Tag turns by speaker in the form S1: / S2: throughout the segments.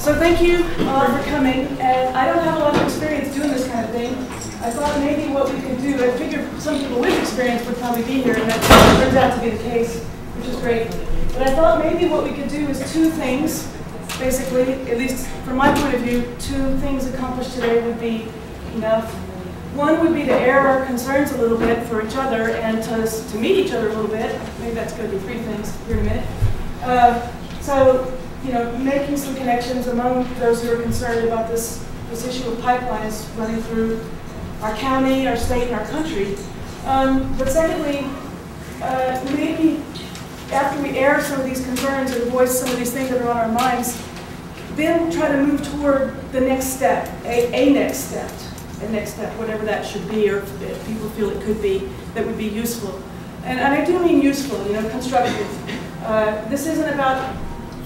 S1: So thank you for coming. And I don't have a lot of experience doing this kind of thing. I thought maybe what we could do, I figured some people with experience would probably be here, and that turns out to be the case, which is great. But I thought maybe what we could do is two things, basically, at least from my point of view, two things accomplished today would be enough. One would be to air our concerns a little bit for each other and to meet each other a little bit. Maybe that's going to be three things here in a minute. So, you know, making some connections among those who are concerned about this issue of pipelines running through our county, our state, and our country. But secondly, maybe after we air some of these concerns and voice some of these things that are on our minds, then try to move toward the next step, a next step, whatever that should be, or if people feel it could be, that would be useful. And I do mean useful, you know, constructive. This isn't about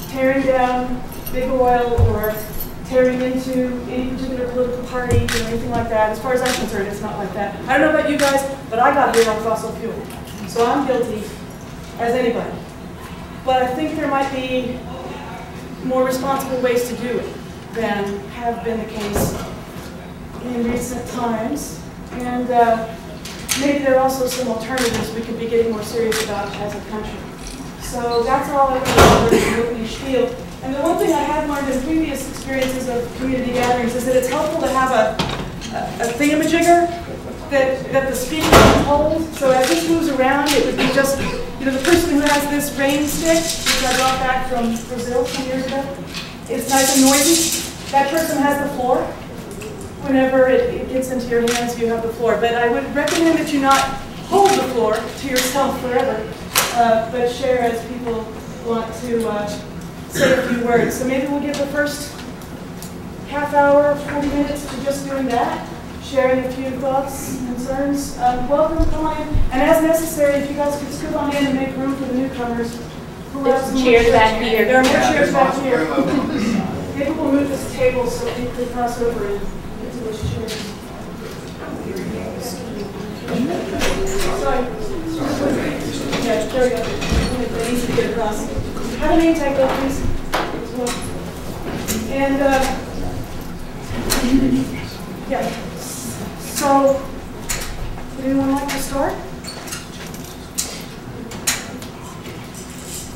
S1: tearing down big oil or tearing into any particular political party or anything like that. As far as I'm concerned, it's not like that. I don't know about you guys, but I got here on fossil fuel. So I'm guilty as anybody. But I think there might be more responsible ways to do it than have been the case in recent times. And maybe there are also some alternatives we could be getting more serious about as a country. So that's all I want to cover in the spiel. And the one thing I have learned in previous experiences of community gatherings is that it's helpful to have a thingamajigger that the speaker can hold. So as this moves around, it would be just, you know, the person who has this rain stick, which I brought back from Brazil some years ago, it's nice and noisy. That person has the floor. Whenever it gets into your hands, you have the floor. But I would recommend that you not hold the floor to yourself forever, but share as people want to say a few words. So maybe we'll give the first half hour, 40 minutes to just doing that, sharing a few thoughts and concerns. Welcome, come on in. And as necessary, if you guys could scoot on in and make room for the newcomers.
S2: There's chairs back here.
S1: There are more chairs back here. Maybe we'll move this table so we can cross over and get to those chairs. Sorry. Yeah, there we go. It's easy to get across. Have a name tag though, please. And yeah. So, would anyone like to start?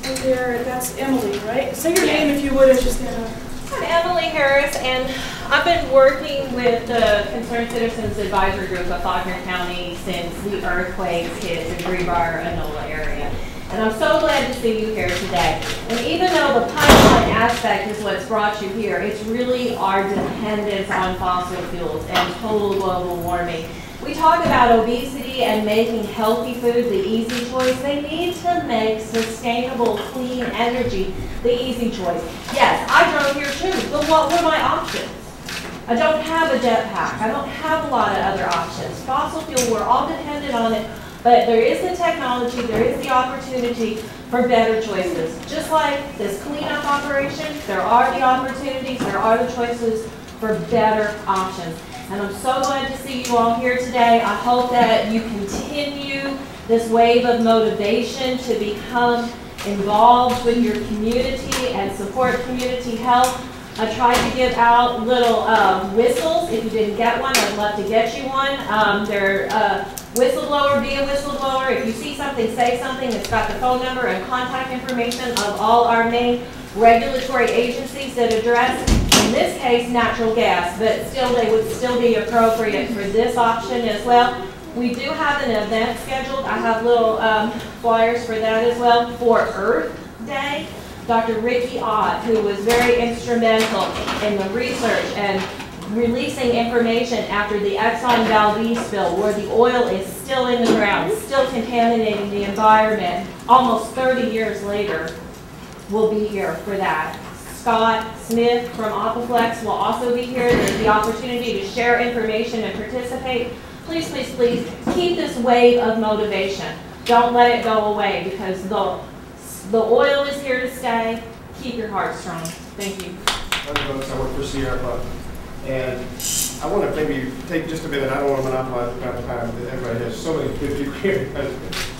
S1: Right there, that's Emily, right? Say your name if you would, and just stand up.
S2: I'm Emily Harris, and I've been working with the Concerned Citizens Advisory Group of Faulkner County since the earthquakes hit the Greenbrier Enola area. And I'm so glad to see you here today. And even though the pipeline aspect is what's brought you here, it's really our dependence on fossil fuels and total global warming. We talk about obesity and making healthy food the easy choice. They need to make sustainable, clean energy the easy choice. Yes, I drove here too, but what were my options? I don't have a jetpack. I don't have a lot of other options. Fossil fuel, we're all dependent on it. But there is the technology, there is the opportunity for better choices. Just like this cleanup operation, there are the opportunities, there are the choices for better options. And I'm so glad to see you all here today. I hope that you continue this wave of motivation to become involved with your community and support community health. I tried to give out little whistles. If you didn't get one, I'd love to get you one. They're whistleblower, be a whistleblower. If you see something, say something. It's got the phone number and contact information of all our main regulatory agencies that address, in this case, natural gas, but still they would still be appropriate for this option as well. We do have an event scheduled. I have little flyers for that as well for Earth Day. Dr. Ricky Ott, who was very instrumental in the research and releasing information after the Exxon Valdez spill, where the oil is still in the ground, still contaminating the environment, almost 30 years later, will be here for that. Scott Smith from Opiflex will also be here. There's the opportunity to share information and participate. Please, please, please keep this wave of motivation. Don't let it go away, because the oil is here to stay. Keep your heart strong. Thank you.
S3: I work for Sierra, and I want to maybe take just a minute. I don't want to monopolize the kind of time that everybody has. So many good people here.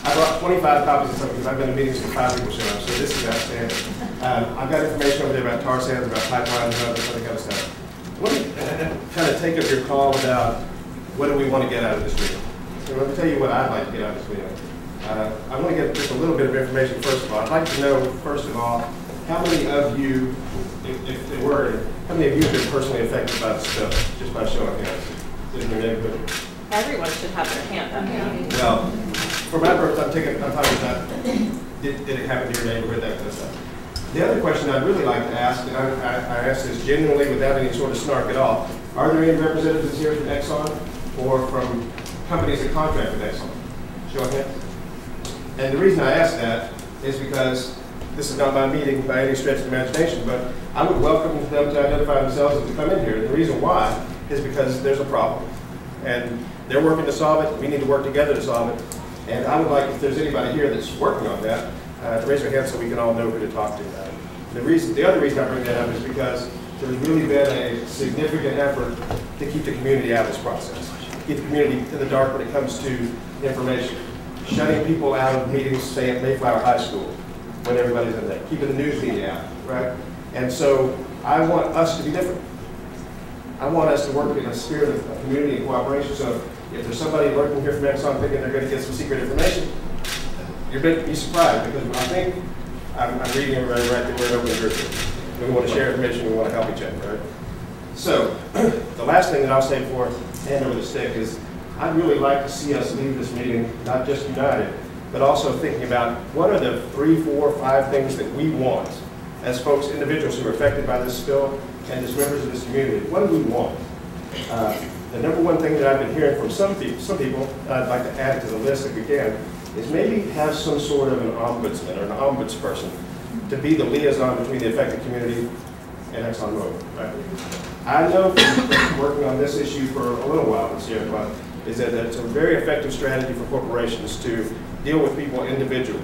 S3: I brought 25 copies of something because I've been in meetings for 5 weeks now, so this is outstanding. I've got information over there about tar sands, about pipelines, and other kind of stuff. Let me kind of take up your call about what do we want to get out of this meeting. So let me tell you what I'd like to get out of this meeting. I want to get just a little bit of information first of all. I'd like to know, first of all, how many of you, if there were, how many of you have been personally affected by this bill, just by show of hands in your neighborhood?
S2: Everyone should have their hand up.
S3: Well, for my purpose, I'm talking about, did it happen to your neighborhood, that kind of stuff. The other question I'd really like to ask, and I ask this genuinely without any sort of snark at all, are there any representatives here from Exxon or from companies that contract with Exxon? Show of hands. And the reason I ask that is because this is not my meeting by any stretch of imagination, but I would welcome them to identify themselves as they come in here. And the reason why is because there's a problem. And they're working to solve it. We need to work together to solve it. And I would like, if there's anybody here that's working on that, to raise their hand so we can all know who to talk to about it. The other reason I bring that up is because there's really been a significant effort to keep the community out of this process. Keep the community in the dark when it comes to information. Shutting people out of meetings, say at Mayflower High School, when everybody's in there. Keeping the news media out, right? And so I want us to be different. I want us to work in a spirit of community and cooperation. So if there's somebody working here from Exxon thinking they're going to get some secret information, you're going to be surprised because I think I'm reading everybody right there. We're an open group. We want to share information. We want to help each other, right? So the last thing that I'll say before I hand over the stick is I'd really like to see us leave this meeting not just united, but also thinking about what are the 3, 4, 5 things that we want as folks, individuals who are affected by this spill, and as members of this community. What do we want? The number one thing that I've been hearing from some people, I'd like to add to the list if we can, is maybe have some sort of an ombudsman or an ombudsperson to be the liaison between the affected community and ExxonMobil. Right? I know from working on this issue for a little while this year, is that it's a very effective strategy for corporations to deal with people individually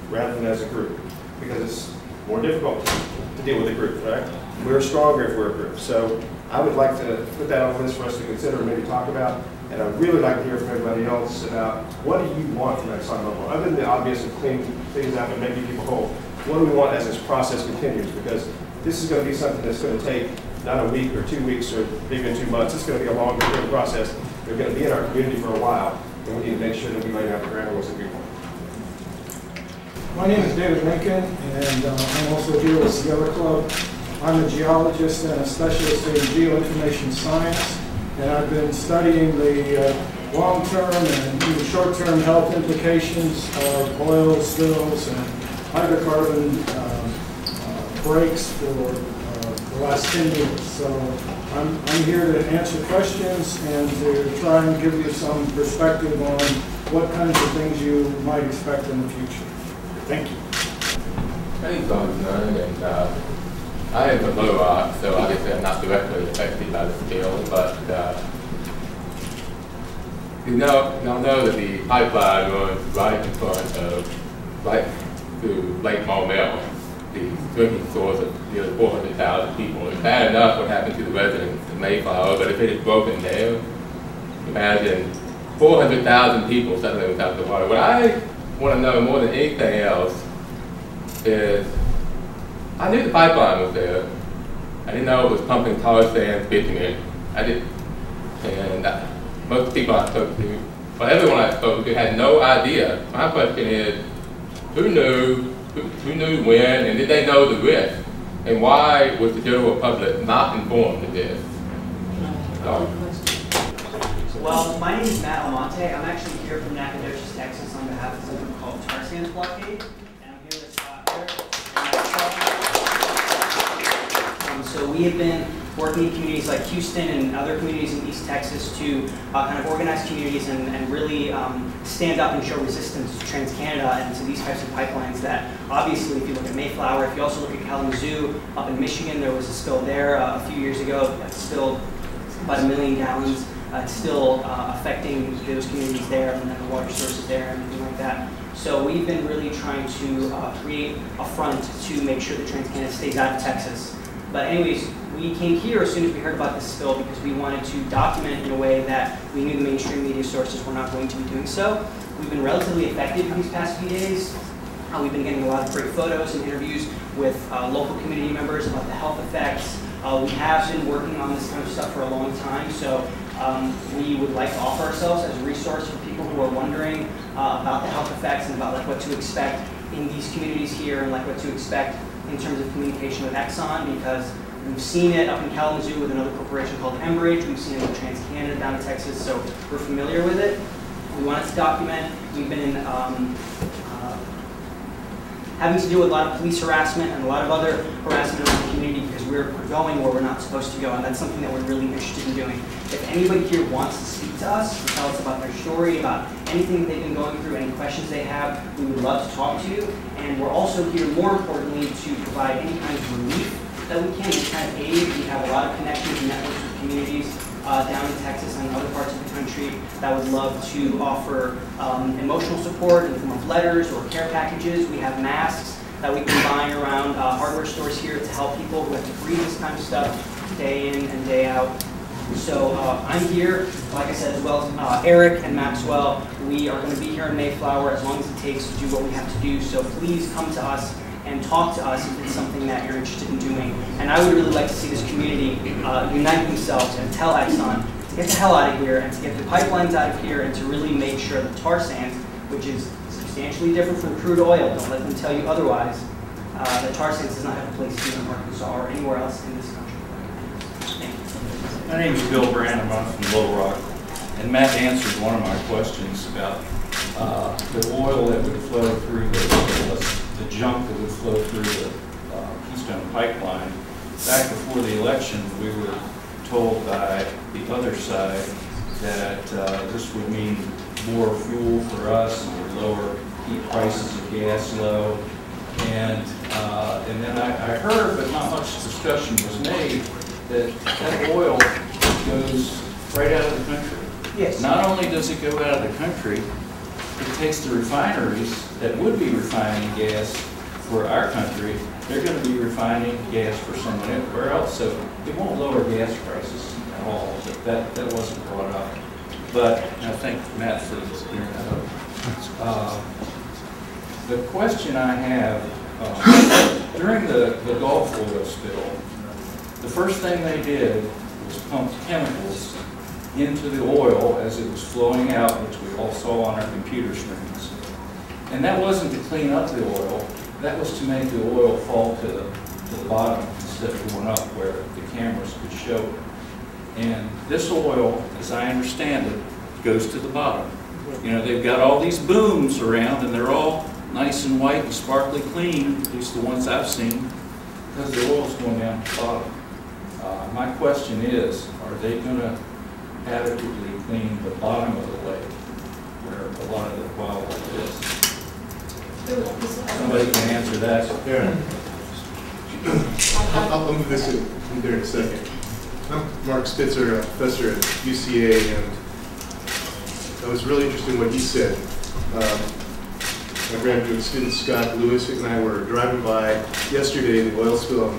S3: rather than as a group, because it's more difficult to deal with a group, right? We're stronger if we're a group. So I would like to put that on the list for us to consider and maybe talk about. And I'd really like to hear from everybody else about what do you want from ExxonMobil, other than the obvious of cleaning things up and making people whole. What do we want as this process continues? Because this is going to be something that's going to take not a week or 2 weeks or even 2 months. It's going to be a longer term process. They're going to be in our community for a while, and we need to make sure that we lay out the ground rules that we want.
S4: My name is David Lincoln, and I'm also here with Sierra Club. I'm a geologist and a specialist in geoinformation science, and I've been studying the long-term and even short-term health implications of oil spills and hydrocarbon breaks for the last 10 years. So I'm here to answer questions and to try and give you some perspective on what kinds of things you might expect in the future. Thank you.
S5: My name is Don, and I am from Little Rock, so obviously I'm not directly affected by the spill, but y'all know that the pipeline runs right in front of, right through Lake Maumelle, the drinking source of nearly 400,000 people. It's bad enough what happened to the residents in Mayflower, but if it had broken down, imagine 400,000 people suddenly without the water. What I want to know more than anything else is, I knew the pipeline was there. I didn't know it was pumping tar sands, bitumen. I didn't. And most people I spoke to, well, everyone I spoke to had no idea. My question is, who knew when, and did they know the risk? And why was the general public not informed of this?
S6: Well, my name is Matt Almonte. I'm actually here from Nacogdoches, Texas on behalf of something called Tar Sands Blockade. And I'm here with Scott here. So we have been working in communities like Houston and other communities in East Texas to kind of organize communities and really stand up and show resistance to TransCanada and to these types of pipelines that obviously, if you look at Mayflower, if you also look at Kalamazoo up in Michigan, there was a spill there a few years ago that spilled about 1 million gallons. It's still affecting those communities there and the water sources there and everything like that. So we've been really trying to create a front to make sure that TransCanada stays out of Texas. But anyways, we came here as soon as we heard about this spill because we wanted to document in a way that we knew the mainstream media sources were not going to be doing so. We've been relatively effective in these past few days. We've been getting a lot of great photos and interviews with local community members about the health effects. We have been working on this kind of stuff for a long time, so we would like to offer ourselves as a resource for people who are wondering about the health effects and about like what to expect in these communities here and like what to expect in terms of communication with Exxon, because we've seen it up in Kalamazoo with another corporation called Enbridge. We've seen it with TransCanada down in Texas, so we're familiar with it. We wanted to document. We've been having to deal with a lot of police harassment and a lot of other harassment in the community because we're going where we're not supposed to go, and that's something that we're really interested in doing. If anybody here wants to speak to us, to tell us about their story, about anything that they've been going through, any questions they have, we would love to talk to you. And we're also here, more importantly, to provide any kind of relief that we can, any kind of aid. We have a lot of connections and networks with communities down in Texas and other parts of the country that would love to offer emotional support in the form of letters or care packages. We have masks that we've been buying around hardware stores here to help people who have to breathe this kind of stuff day in and day out. So I'm here, like I said, as well as Eric and Maxwell. We are going to be here in Mayflower as long as it takes to do what we have to do. So please come to us and talk to us if it's something that you're interested in doing. And I would really like to see this community unite themselves and tell Exxon to get the hell out of here and to get the pipelines out of here and to really make sure that tar sands, which is substantially different from crude oil, don't let them tell you otherwise, that tar sands does not have a place here in Arkansas or anywhere else in this country. Thank you.
S7: My name is Bill Branham. I'm from Little Rock. And Matt answered one of my questions about the oil that would flow through the junk that would flow through the Keystone Pipeline. Back before the election, we were told by the other side that this would mean more fuel for us and lower keep prices of gas low. And then I heard, but not much discussion was made, that oil goes right out of the country.
S6: Yes.
S7: Not only does it go out of the country, it takes the refineries that would be refining gas for our country, they're going to be refining gas for someone else, so it won't lower gas prices at all. But that wasn't brought up. But I thank Matt for clearing that up. The question I have, during the Gulf oil spill, the first thing they did was pump chemicals into the oil as it was flowing out, which we all saw on our computer screens. And that wasn't to clean up the oil, that was to make the oil fall to the bottom instead of going up where the cameras could show it. And this oil, as I understand it, goes to the bottom. You know, they've got all these booms around and they're all nice and white and sparkly clean, at least the ones I've seen, because the oil's going down to the bottom. My question is, are they going to adequately clean the bottom of the lake where a lot of the wildlife is? Somebody can answer that.
S8: Yeah. I'll move this in there in a second. I'm Mark Spitzer, a professor at UCA, and it was really interesting what he said. My graduate student Scott Lewis and I were driving by yesterday the oil spill.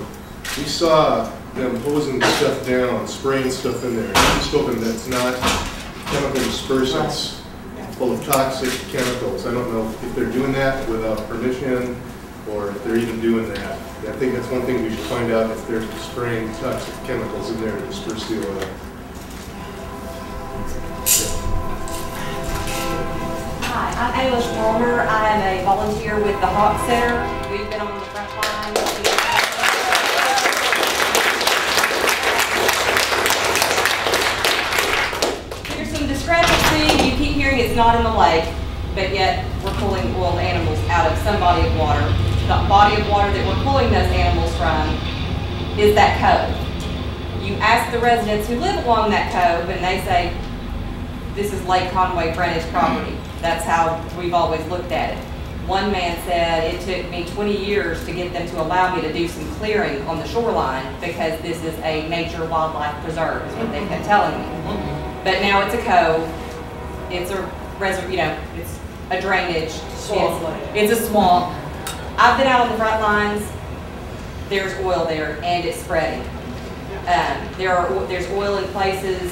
S8: We saw them hosing stuff down, spraying stuff in there. I'm just hoping that's not chemical dispersants full of toxic chemicals. I don't know if they're doing that without permission or if they're even doing that. I think that's one thing we should find out, if they're spraying toxic chemicals in there to disperse the oil.
S9: Hi, I'm Alice Palmer. I am a volunteer with the Hawk Center. We've been on the front line. There's some discrepancy. You keep hearing it's not in the lake, but yet we're pulling oiled animals out of some body of water. The body of water that we're pulling those animals from is that cove. You ask the residents who live along that cove, and they say, this is Lake Conway frontage property. That's how we've always looked at it. One man said it took me 20 years to get them to allow me to do some clearing on the shoreline because this is a nature wildlife preserve, is what they kept telling me. But now it's a cove. It's a reservoir, you know, it's a drainage. It's a swamp. I've been out on the front lines. There's oil there, and it's spreading. There's oil in places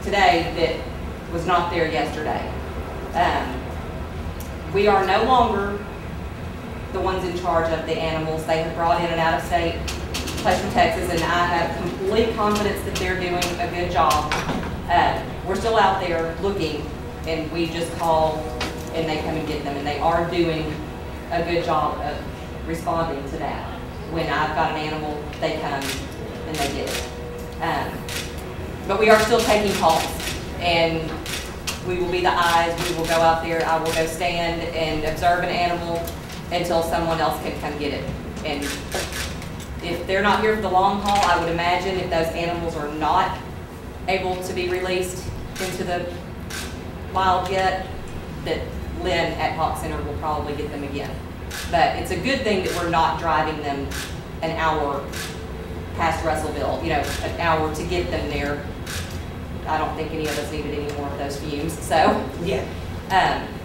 S9: today that was not there yesterday. We are no longer the ones in charge of the animals. They have brought in an out-of-state place from Texas, and I have complete confidence that they're doing a good job. We're still out there looking, and we just call and they come and get them, and they are doing a good job of responding to that. When I've got an animal, they come and they get it. But we are still taking calls, and we will be the eyes. We will go out there. I will go stand and observe an animal until someone else can come get it. And if they're not here for the long haul, I would imagine if those animals are not able to be released into the wild yet, that Lynn at Hawk Center will probably get them again. But it's a good thing that we're not driving them an hour past Russellville, you know, an hour to get them there. I don't think any of us needed any more of those fumes. So, yeah.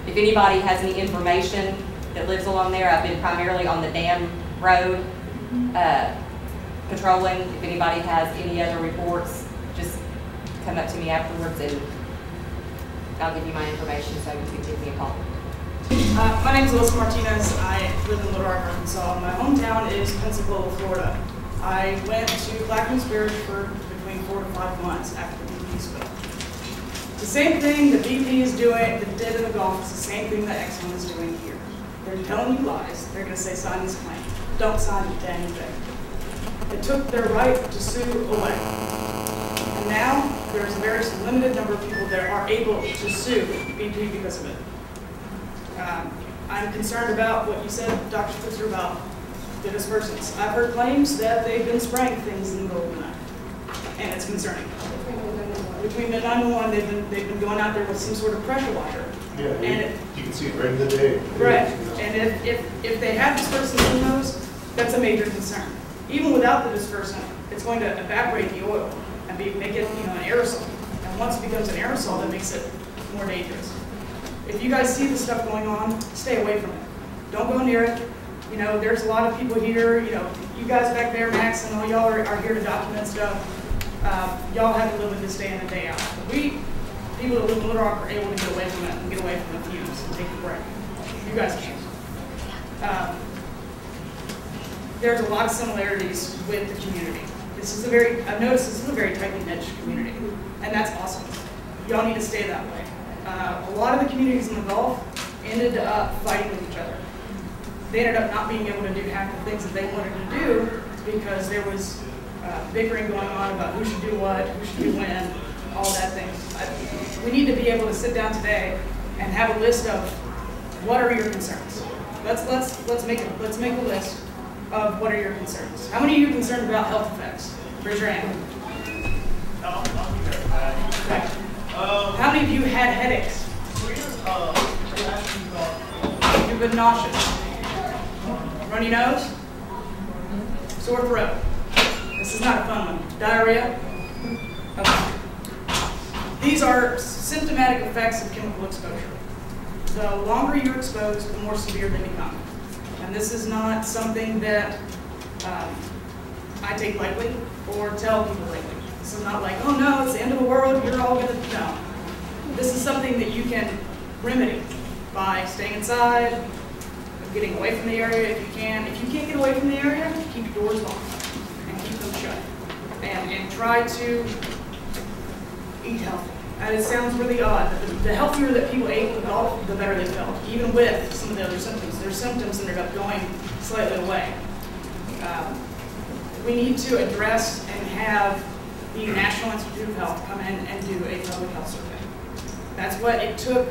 S9: If anybody has any information that lives along there, I've been primarily on the dam road patrolling. If anybody has any other reports, just come up to me afterwards and I'll give you my information so you can give me a call.
S1: My name is Alyssa Martinez. I live in Little Rock, Arkansas. My hometown is Pensacola, Florida. I went to Blackman's Bridge for between 4 to 5 months after the BP spill. The same thing that BP is doing, that did in the Gulf, is the same thing that Exxon is doing here. They're telling you lies. They're going to say, sign this claim. Don't sign the dang thing. They took their right to sue away. And now there's a very limited number of people that are able to sue BP because of it. I'm concerned about what you said, Dr. Spitzer, about the dispersants. I've heard claims that they've been spraying things in the middle of the night, and it's concerning. Between the 911, they've been going out there with some sort of pressure washer.
S8: Yeah,
S1: and
S8: you can see it right in the day.
S1: Right, and if they have dispersants in those, that's a major concern. Even without the dispersant, it's going to evaporate the oil and make it, you know, an aerosol. And once it becomes an aerosol, that makes it more dangerous. If you guys see this stuff going on, stay away from it. Don't go near it. You know, there's a lot of people here, you know, you guys back there, Max, and all y'all are here to document stuff. Y'all have to live with this day in and day out. But people that live in Little Rock are able to get away from it and get away from the fumes and take a break. You guys can't. There's a lot of similarities with the community. I've noticed this is a very tightly knit community, and that's awesome. Y'all need to stay that way. A lot of the communities in the Gulf ended up fighting with each other. They ended up not being able to do half the things that they wanted to do because there was bickering going on about who should do what, who should do when, all that thing. We need to be able to sit down today and have a list of what are your concerns. Let's make a list of what are your concerns. How many of you are concerned about health effects? Raise your hand. Okay. How many of you had headaches? You've been nauseous. Runny nose? Sore throat? This is not a fun one. Diarrhea? Okay. These are symptomatic effects of chemical exposure. The longer you're exposed, the more severe they become. And this is not something that I take lightly or tell people lightly. This is not like, oh no, it's the end of the world, you're all gonna, no. This is something that you can remedy by staying inside, getting away from the area if you can. If you can't get away from the area, keep your doors locked and keep them shut. And try to eat healthy. And it sounds really odd, but the healthier that people ate in the Gulf, the better they felt, even with some of the other symptoms. Their symptoms ended up going slightly away. We need to address and have the National Institute of Health come in and do a public health survey. That's what it took.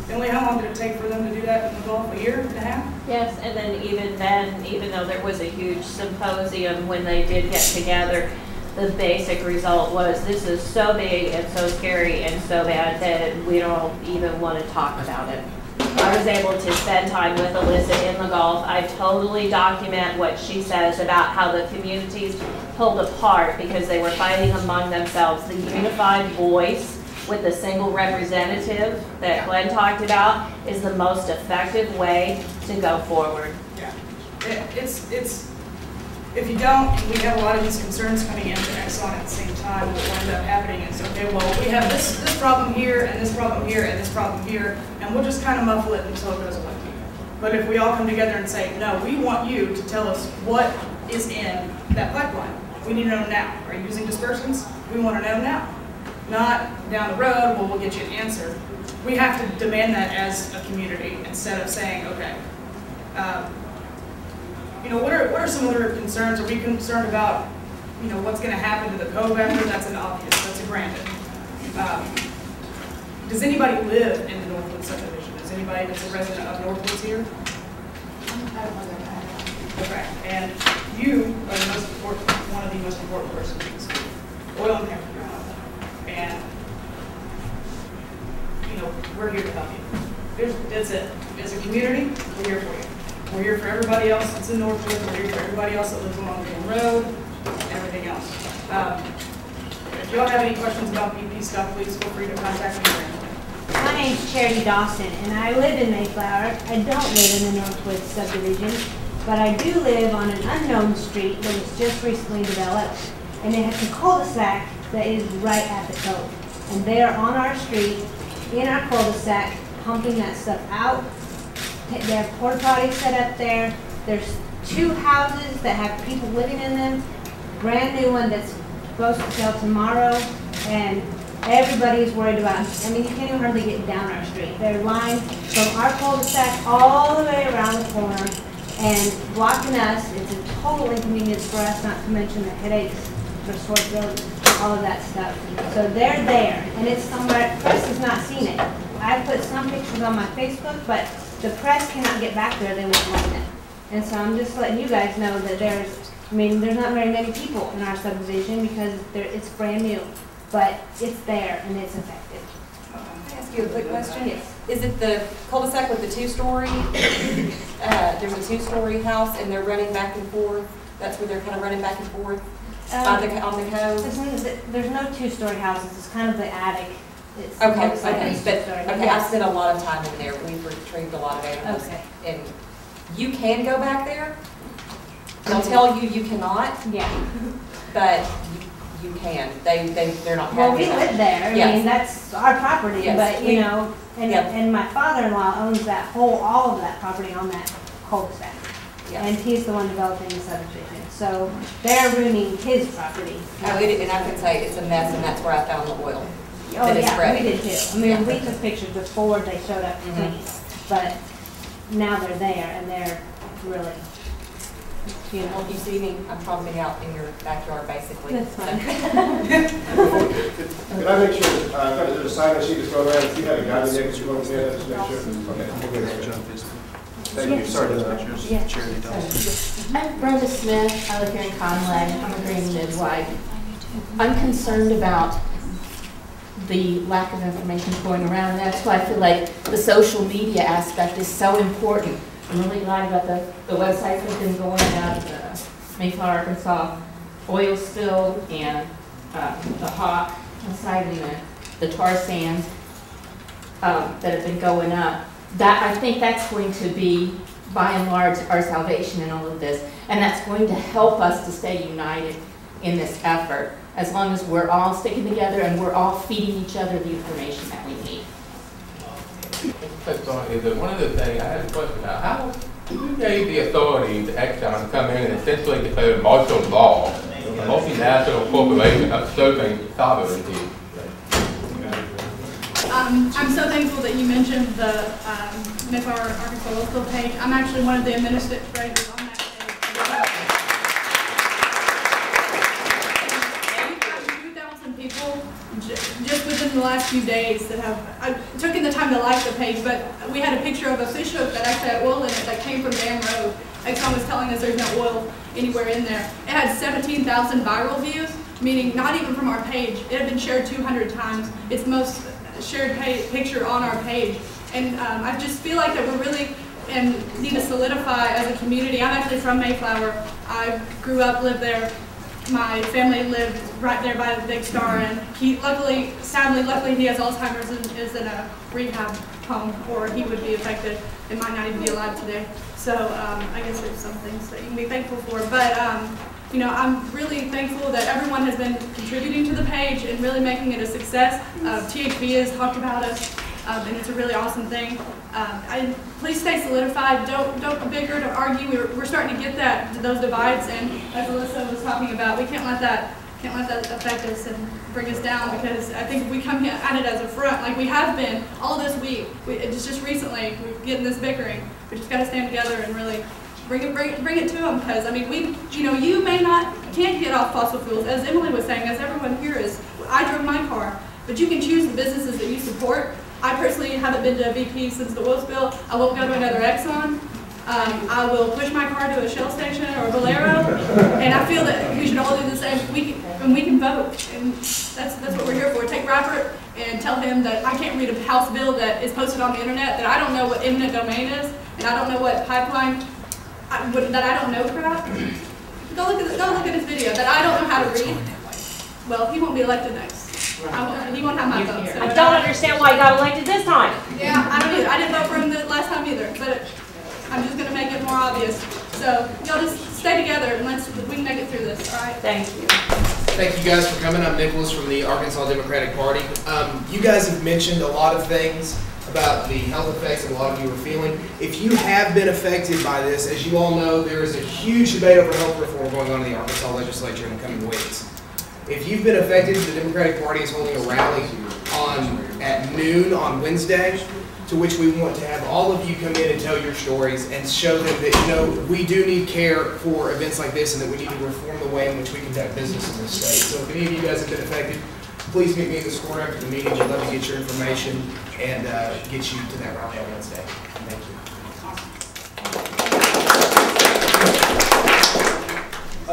S1: Emily, how long did it take for them to do that in the Gulf? A year and a half?
S2: Yes, and then, even though there was a huge symposium when they did get together, the basic result was this is so big and so scary and so bad that we don't even want to talk about it. I was able to spend time with Alyssa in the Gulf. I totally document what she says about how the communities pulled apart because they were fighting among themselves. The unified voice with the single representative that Glenn talked about is the most effective way to go forward.
S1: Yeah, if you don't, we have a lot of these concerns coming into Exxon at the same time. What will end up happening is, okay, well, we have this problem here, and this problem here, and this problem here, and we'll just kind of muffle it until it goes away. But if we all come together and say, no, we want you to tell us what is in that pipeline. We need to know now. Are you using dispersants? We want to know now. Not down the road, well, we'll get you an answer. We have to demand that as a community instead of saying, okay, you know, what are some other concerns? Are we concerned about, you know, what's going to happen to the cove after? That's an obvious, that's a granted. Does anybody live in the Northwood subdivision? Is anybody that's a resident of Northwoods here? Okay, and you are the most important, one of the most important persons in this school. Oil and chemical. And, you know, we're here to help you. That's it. As a community, we're here for you. We're here for everybody else that's in Northwood. We're here for everybody else that lives along the road, and everything else. If y'all have any questions about BP stuff, please feel free to contact me.
S10: My name's Charity Dawson, and I live in Mayflower. I don't live in the Northwood subdivision, but I do live on an unknown street that was just recently developed, and it has a cul-de-sac that is right at the cove. And they are on our street, in our cul-de-sac, pumping that stuff out. They have porta potties set up there. There's 2 houses that have people living in them. Brand new one that's supposed to sell tomorrow, and everybody's worried about, I mean, you can't even hardly get down our street. They're lined from our cul-de-sac all the way around the corner and blocking us. It's a total inconvenience for us, not to mention the headaches for sore throat, all of that stuff. So they're there, and it's somewhere, press has not seen it. I put some pictures on my Facebook, but the press cannot get back there, they won't let it. And so I'm just letting you guys know that there's not very many people in our subdivision because it's brand new. But it's there and it's effective.
S9: Can I ask you a quick question?
S10: Yes.
S9: Is it the cul-de-sac with the 2-story? There's a 2-story house and they're running back and forth. That's where they're kind of running back and forth on the cove.
S10: There's no 2-story houses. It's kind of the attic. It's
S9: Okay.
S10: Yes.
S9: I spent a lot of time in there. We've retrieved a lot of animals.
S10: Okay.
S9: And you can go back there. They'll tell you you cannot.
S10: Yeah.
S9: But you can. They're not.
S10: Well, we live there.
S9: Yes.
S10: I mean, that's our property.
S9: Yes.
S10: But you know, and my father-in-law owns all of that property on that cul-de-sac. Yes. And he's the one developing the subdivision. So they're ruining his property.
S9: And I can say it's a mess, and that's where I found the oil.
S10: Oh yeah, we did too. I mean, we took pictures before they showed up to clean, but now they're there and they're really.
S9: You know, if you see me, I'm probably out in your backyard, basically.
S10: That's fine.
S3: Can I make sure, there's a sign that she just go around, if you have a guy next to you, just make sure. Okay. Thank you, sorry to interrupt.
S10: Yeah.
S11: I'm Brenda Smith. I live here in Conway. I'm a green midwife. I'm concerned about the lack of information going around, and that's why I feel like the social media aspect is so important. I'm really glad about the websites that have been going out of Mayflower, Arkansas oil spill and the hawk inside the tar sands that have been going up. That I think that's going to be, by and large, our salvation in all of this, and that's going to help us to stay united in this effort, as long as we're all sticking together and we're all feeding each other the information that we need.
S5: One of the things I had a question about, who gave the authority to Exxon to come in and essentially declare martial law, a multinational corporation upstream sovereignty?
S12: I'm so thankful that you mentioned the Mayflower, Arkansas Oil Spill page. I'm actually one of the administrators on that page. 2,000 people just within the last few days that have taken the time to like the page, but we had a picture of a fish hook that actually had oil in it that came from Dam Road. Exxon was telling us there's no oil anywhere in there. It had 17,000 viral views, meaning not even from our page. It had been shared 200 times. It's the most shared picture on our page. And I just feel like that we're really need to solidify as a community. I'm actually from Mayflower. I grew up, lived there. My family lived right there by the Big Star, and he luckily he has Alzheimer's and is in a rehab home, or he would be affected and might not even be alive today. So I guess there's some things that you can be thankful for. But you know, I'm really thankful that everyone has been contributing to the page and really making it a success. THB has talked about us and it's a really awesome thing. Please stay solidified. Don't bicker, don't argue. We're starting to get those divides, and as Alyssa was talking about, we can't let that affect us and bring us down, because I think if we come at it as a front, like we have been all this week, it's just recently we're getting this bickering. We just got to stand together and really bring it to them, because I mean you can't get off fossil fuels, as Emily was saying, as everyone here is. I drove my car, but you can choose the businesses that you support. I personally haven't been to a BP since the oil spill. I won't go to another Exxon. I will push my car to a Shell station or a Valero, and I feel that we should all do the same. We can vote, and that's what we're here for. Take Robert and tell him that I can't read a House bill that is posted on the internet, that I don't know what eminent domain is, and I don't know what pipeline, that I don't know crap. Go look at his video that I don't know how to read. Well, he won't be elected next. He won't have my vote. So
S2: I don't understand why he got elected this time.
S12: Yeah, I don't either. I didn't vote for him the last time either, but I'm just going to make it more obvious. So y'all just stay together and we can make it through this, all right?
S2: Thank you.
S13: Thank you guys for coming. I'm Nicholas from the Arkansas Democratic Party. You guys have mentioned a lot of things about the health effects that a lot of you are feeling. If you have been affected by this, as you all know, there is a huge debate over health reform going on in the Arkansas legislature in the coming weeks. If you've been affected, the Democratic Party is holding a rally at noon on Wednesday, to which we want to have all of you come in and tell your stories and show them that, we do need care for events like this, and that we need to reform the way in which we conduct business in this state. So if any of you guys have been affected, please meet me in the square after the meeting. We'd love to get your information and get you to that rally on Wednesday. Thank you.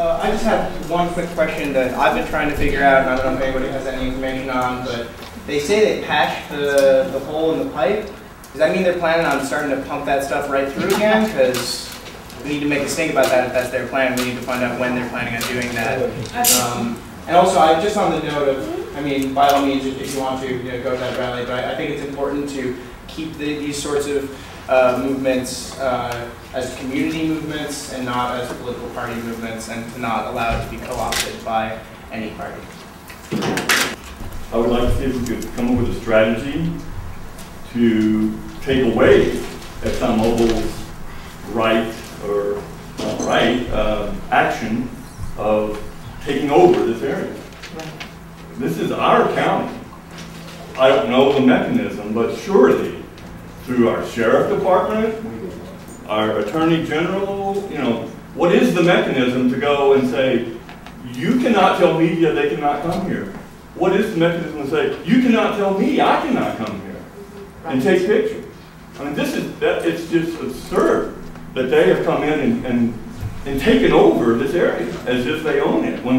S14: I just have one quick question that I've been trying to figure out, and I don't know if anybody has any information on, but they say they patched the hole in the pipe. Does that mean they're planning on starting to pump that stuff right through again? Because we need to make a stink about that if that's their plan. We need to find out when they're planning on doing that. And also, just on the note of, I mean, by all means, if you want to go to that rally, but I think it's important to keep these sorts of movements as community movements and not as political party movements, and to not allow it to be co-opted by any party.
S15: I would like to see if we could come up with a strategy to take away ExxonMobil's right or not right action of taking over this area. This is our county. I don't know the mechanism, but surely through our sheriff department, our attorney general, what is the mechanism to go and say, you cannot tell media they cannot come here? What is the mechanism to say, you cannot tell me I cannot come here and take pictures? I mean, it's just absurd that they have come in and taken over this area as if they own it when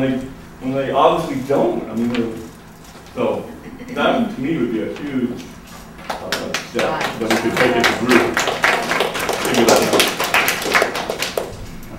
S15: they obviously don't. I mean, so that to me would be a huge step that we could take as a group.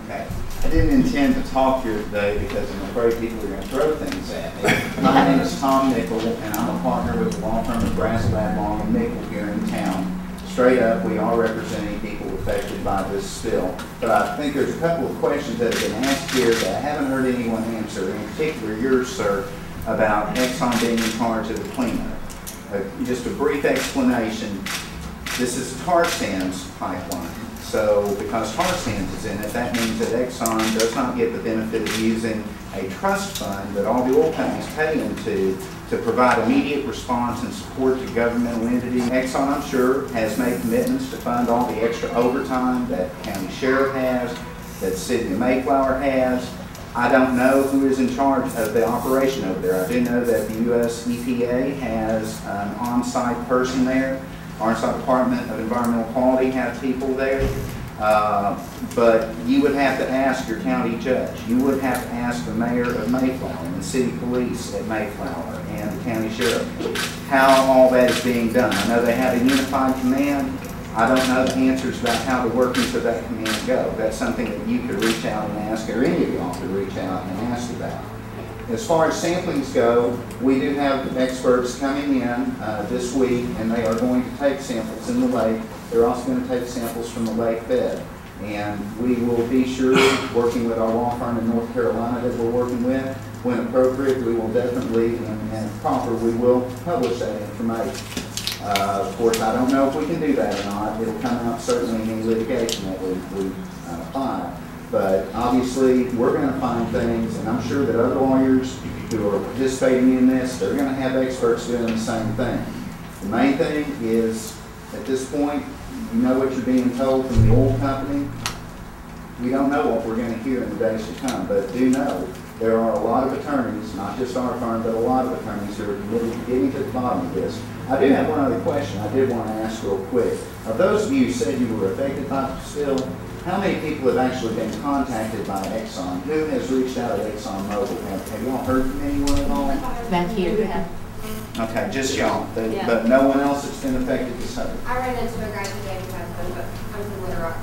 S16: Okay. I didn't intend to talk here today because I'm afraid people are going to throw things at me. My name is Tom Nickel, and I'm a partner with the law firm of Brass, Ladlong, and Nickel here in town. Straight up, we are representing people affected by this spill. But I think there's a couple of questions that have been asked here that I haven't heard anyone answer, in particular yours, sir, about Exxon being in charge of the cleanup. Just a brief explanation. This is a tar sands pipeline. So because tar sands is in it, that means that Exxon does not get the benefit of using a trust fund that all the oil companies pay into to provide immediate response and support to governmental entities. Exxon, I'm sure, has made commitments to fund all the extra overtime that county sheriff has, that the city of Mayflower has. I don't know who is in charge of the operation over there. I do know that the U.S. EPA has an on-site person there. Arkansas Department of Environmental Quality has people there. But you would have to ask your county judge. You would have to ask the mayor of Mayflower and the city police at Mayflower and the county sheriff how all that is being done. I know they have a unified command. I don't know the answers about how the workings of that command go. That's something that you could reach out and ask, or any of y'all could reach out and ask about. As far as samplings go, we do have experts coming in this week, and they are going to take samples in the lake. They're also going to take samples from the lake bed. And we will be sure, working with our law firm in North Carolina that we're working with, when appropriate, we will definitely, and proper, we will publish that information. Of course, I don't know if we can do that or not. It'll come out certainly in any litigation that we file. But obviously, we're going to find things, and I'm sure that other lawyers who are participating in this, they're going to have experts doing the same thing. The main thing is, at this point, you know what you're being told from the oil company. We don't know what we're going to hear in the days to come, but do know there are a lot of attorneys, not just our firm, but a lot of attorneys who are committed to getting to the bottom of this. I do have one other question I did want to ask real quick. Of those of you who said you were affected by the spill, how many people have actually been contacted by Exxon? Who has reached out to ExxonMobil? Have y'all heard from anyone at all?
S11: Back here, yeah.
S16: Okay, just y'all,
S9: Yeah.
S16: but no one else that's been affected this summer?
S17: I ran into a guy today who has been, but I'm from Little Rock.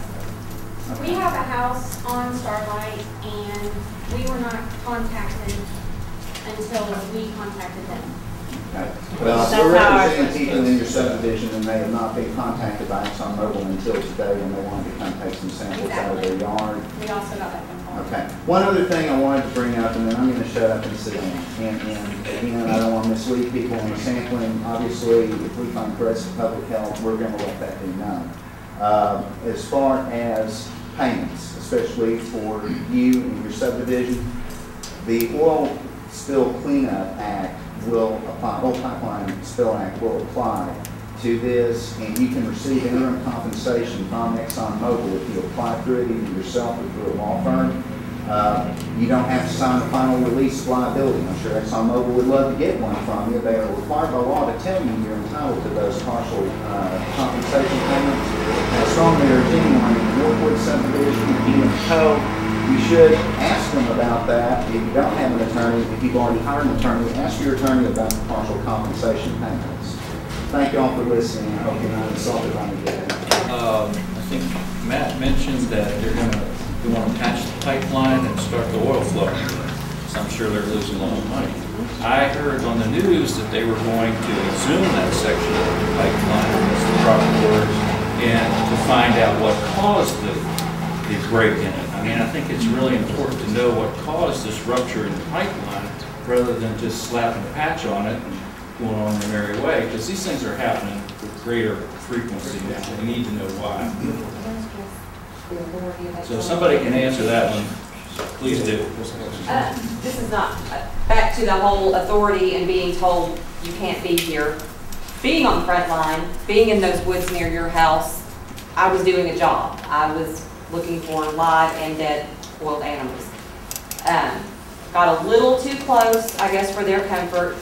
S16: Okay.
S17: We have a house on Starlight, and we were not contacted until we contacted them.
S16: Okay. Well,
S17: That's
S16: we're
S17: how ours
S16: representing people in your subdivision, and they have not been contacted by ExxonMobil until today when they wanted to come take some samples out of their yard.
S17: We also got that phone call.
S16: Okay. One other thing I wanted to bring up, and then I'm going to shut up and sit down. And again, I don't want to mislead people on the sampling. Obviously, if we find threats to public health, we're going to let that be known. As far as payments, especially for you and your subdivision, the Oil Spill Cleanup Act will apply, Oil Pipeline Spill Act will apply to this, and you can receive interim compensation from ExxonMobil if you apply through it either yourself or through a law firm. You don't have to sign the final release of liability. I'm sure ExxonMobil would love to get one from you. They are required by law to tell you you're entitled to those partial compensation payments. I strongly urge anyone in the Northwood subdivision or even Co. You should ask them about that. If you don't have an attorney, if you've already hired an attorney, ask your attorney about the partial compensation payments. Thank you all for listening. I hope you're not insulted by me today.
S7: I think Matt mentioned that they want to patch the pipeline and start the oil flow. So I'm sure they're losing a lot of money. I heard on the news that they were going to zoom that section of the pipeline, that's the proper words, and to find out what caused the break in it. I mean, I think it's really important to know what caused this rupture in the pipeline rather than just slapping a patch on it and going on their merry way, because these things are happening with greater frequency now. We need to know why. So if somebody can answer that one, please do.
S9: This is not, back to the whole authority and being told you can't be here. Being on the front line, being in those woods near your house, I was doing a job. I was looking for live and dead wild animals. Got a little too close, I guess, for their comfort.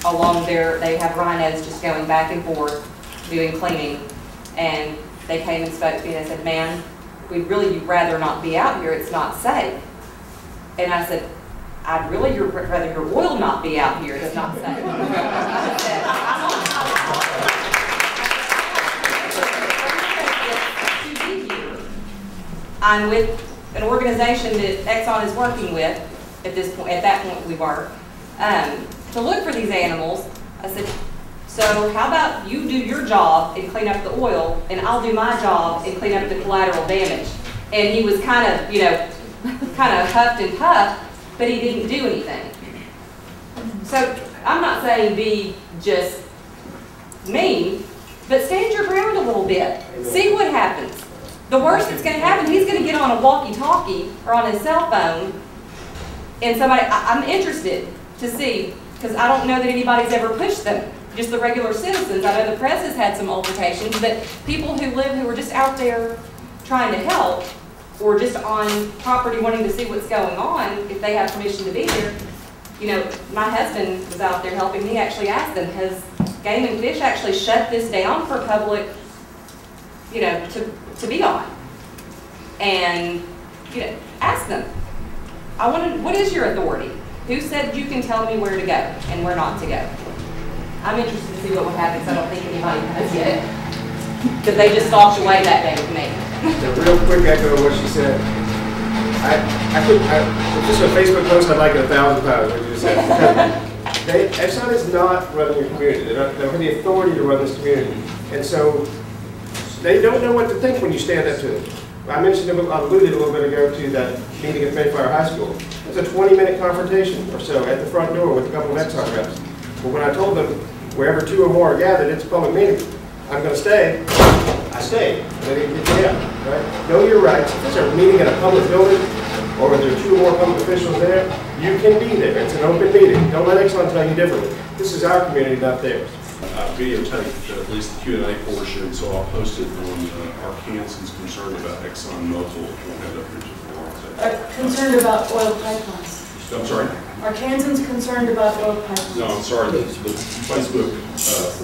S9: Along there, they have rhinos just going back and forth, doing cleaning. And they came and spoke to me and they said, "Man, we'd really rather not be out here, it's not safe." And I said, "I'd really rather your oil not be out here, it's not safe." I said, I'm with an organization that Exxon is working with at this point. At that point, we were to look for these animals. I said, "So how about you do your job and clean up the oil, and I'll do my job and clean up the collateral damage." And he was kind of, you know, kind of huffed and puffed, but he didn't do anything. So I'm not saying be just mean, but stand your ground a little bit. See what happens. The worst that's going to happen, he's going to get on a walkie-talkie or on his cell phone, and somebody, I'm interested to see, because I don't know that anybody's ever pushed them, just the regular citizens. I know the press has had some altercations, but people who are just out there trying to help, or just on property wanting to see what's going on, if they have permission to be there. You know, my husband was out there helping me, actually asked them, has Game and Fish actually shut this down for public, you know, to be on? And, you know, ask them. What is your authority? Who said you can tell me where to go and where not to go? I'm interested to see what would happen, because I don't think anybody has yet. Because they just stalked away that day with me.
S3: A real quick echo of what she said. Just a Facebook post, I'd like it 1,000 times what you just said. Exxon is not running your community. They don't have the authority to run this community. And so they don't know what to think when you stand up to them. I alluded a little bit ago to that meeting at Mayflower High School. It was a 20-minute confrontation or so at the front door with a couple of Exxon reps. But when I told them, wherever 2 or more are gathered, it's a public meeting. I'm going to stay. I stay. I didn't get you out, right? Know your rights. If there's a meeting in a public building, or if there are 2 or more public officials there, you can be there. It's an open meeting. Don't let Exxon tell you differently. This is our community, not theirs.
S18: I videotaped at least the Q&A portion, so I'll post it on Arkansans concerned about ExxonMobil. We'll have that picture for a while.
S1: Concerned about oil pipelines.
S18: I'm sorry?
S1: Are Kansans concerned about oil pipelines?
S18: No, I'm sorry. The Facebook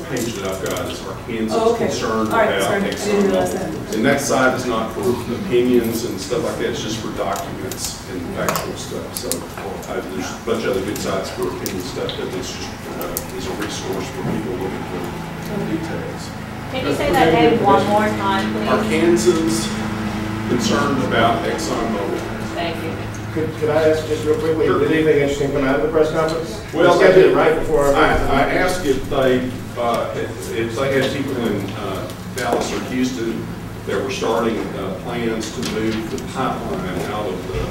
S18: page that I've got is Arkansans concerned about ExxonMobil. And that site is not for opinions and stuff like that. It's just for documents and factual stuff. So there's a bunch of other good sites for opinion stuff that it's just is a resource for people looking for details.
S2: Can you say that name one more time, please?
S18: Arkansans concerned about ExxonMobil.
S2: Thank you.
S3: Could I ask just real quickly,
S18: Sure.
S3: did anything interesting come out of the press conference?
S18: Well,
S3: I did it right before
S18: I asked if they had people in Dallas or Houston that were starting plans to move the pipeline out of the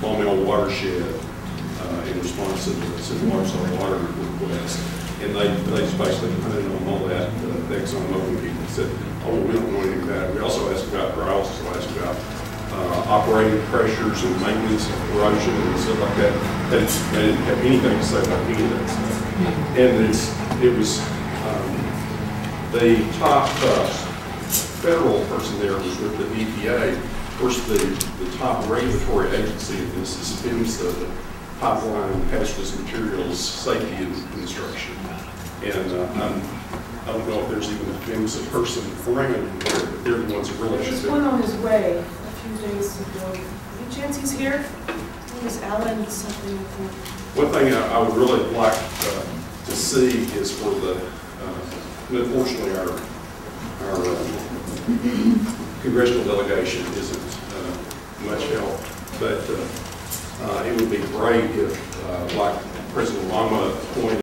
S18: Maumelle watershed in response to the water request. And they just basically hunted on all that. The ExxonMobil people said, oh, we don't know anything about it. We also asked about, or I also asked about operating pressures and maintenance and corrosion and stuff like that. They didn't have anything to say about any of that stuff. And it was the top federal person there was with the EPA. Of course, the top regulatory agency of this is PHMSA, the Pipeline Hazardous Materials Safety Administration. And I don't know if there's even a PHMSA person around there, but they're the ones that really should
S1: There's
S18: be.
S1: one on his way a few days ago. Any chance he's here? Is Alan something?
S18: One thing I would really like to see is for the, unfortunately, our congressional delegation isn't much help, but it would be great if, like President Obama pointed